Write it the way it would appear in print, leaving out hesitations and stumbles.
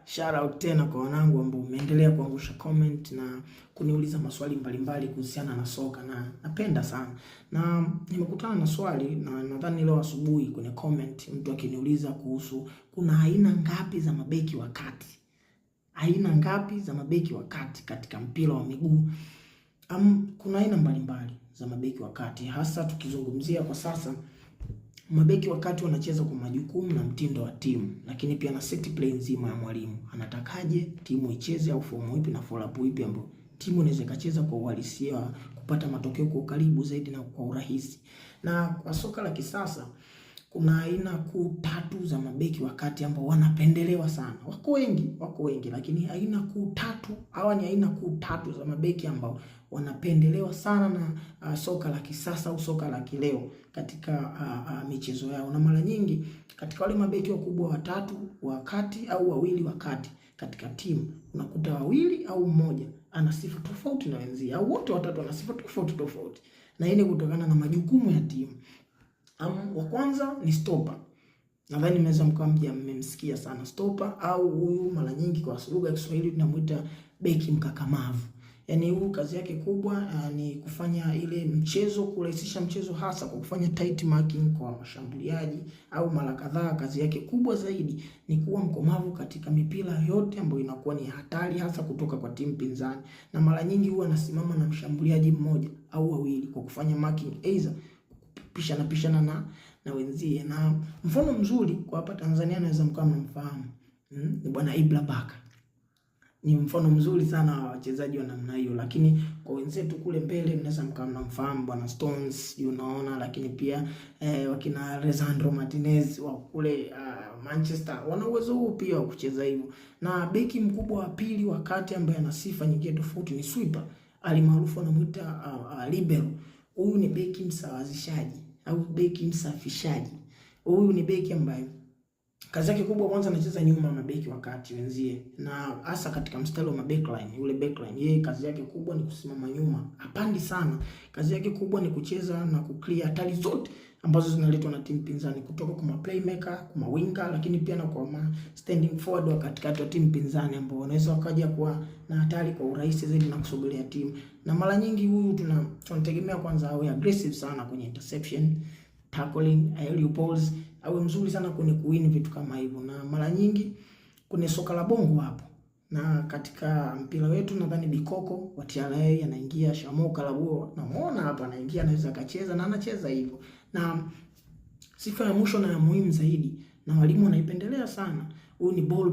Shout out tena kwa wanangu ambao umeendelea kuangusha comment na kuniuliza maswali mbalimbali kuhusiana na soka, na napenda sana. Na nimekutana na swali na nadhani leo asubuhi kwenye comment mtu akiniuliza kuhusu kuna aina ngapi za mabeki wa kati. Aina ngapi za mabeki wa kati katika mpira wa miguu? Kuna aina mbalimbali za mabeki wa kati, hasa tukizungumzia kwa sasa mabeki wakati wanacheza kwa majukumu na mtindo wa timu, lakini pia na set play nzima ya mwalimu. Anatakaje timu icheze au fomu ipi na follow up ipi ambayo timu inaweza ikacheza kwa uhalisia, kupata matokeo kwa karibu zaidi na kwa urahisi. Na kwa soka la kisasa kuna aina kuu tatu za mabeki wakati ambao wanapendelewa sana. Wako wengi lakini aina kuu tatu, hawa ni aina kuu tatu za mabeki ambao wanapendelewa sana na soka la kisasa au soka la kileo katika michezo yao. Na mara nyingi katika wale mabeki wakubwa watatu wakati au wawili wakati katika timu, unakuta wawili au mmoja ana sifa tofauti na wenzie, au wote watatu wana sifa tofauti. Na hii ni kutokana na majukumu ya timu. Wa kwanza ni stopper. Nadhani mnaweza mkawa mmemsikia sana stopper, au huyu mara nyingi kwa lugha ya Kiswahili tunamuita beki mkakamavu. Yaani huyu kazi yake kubwa ni kufanya ile mchezo, kurahisisha mchezo, hasa kwa kufanya tight marking kwa washambuliaji, au mara kadhaa kazi yake kubwa zaidi ni kuwa mkomavu katika mipira yote ambayo inakuwa ni hatari, hasa kutoka kwa timu pinzani. Na mara nyingi huwa anasimama na mshambuliaji mmoja au wawili kwa kufanya marking, either pishana na wenzie. Na mfano mzuri kwa hapa Tanzania naweza mkawa mnamfahamu ni bwana Ibra Baka. Ni mfano mzuri sana wa wachezaji wa namna hiyo, lakini kwa wenzetu kule mbele mnaweza mkawa mnamfahamu bwana Stones, unaona, lakini pia wakina Lisandro Martinez wa kule Manchester wana uwezo huo pia wa kucheza hivyo. Na beki mkubwa wa pili wakati ambaye ana sifa nyingine tofauti ni sweeper, alimaarufu anamuita libero. Huyu ni beki msawazishaji au beki msafishaji. Huyu ni beki ambaye kazi yake kubwa kwanza anacheza nyuma mabeki wakati wenzie, na hasa katika mstari wa backline. Yule backline yeye kazi yake kubwa ni kusimama nyuma, hapandi sana. Kazi yake kubwa ni kucheza na kuclear hatari zote ambazo zinaletwa na timu pinzani, kutoka kwa playmaker, kwa winger, lakini pia na kwa standing forward wa katikati wa timu pinzani ambao wanaweza wakaja kuwa na hatari kwa urahisi zaidi na kusogelea timu. Na mara nyingi huyu tunategemea kwanza awe aggressive sana kwenye interception, tackling, aerial balls, awe mzuri sana kwenye kuwin vitu kama hivyo. Na mara nyingi kwenye soka la bongo hapo, na katika mpira wetu nadhani Bikoko wa TRA anaingia, Shamo Kalabuo namuona hapa anaingia, anaweza akacheza na anacheza hivyo. Na sifa ya mwisho na ya muhimu zaidi na walimu wanaipendelea sana, huyu ni ball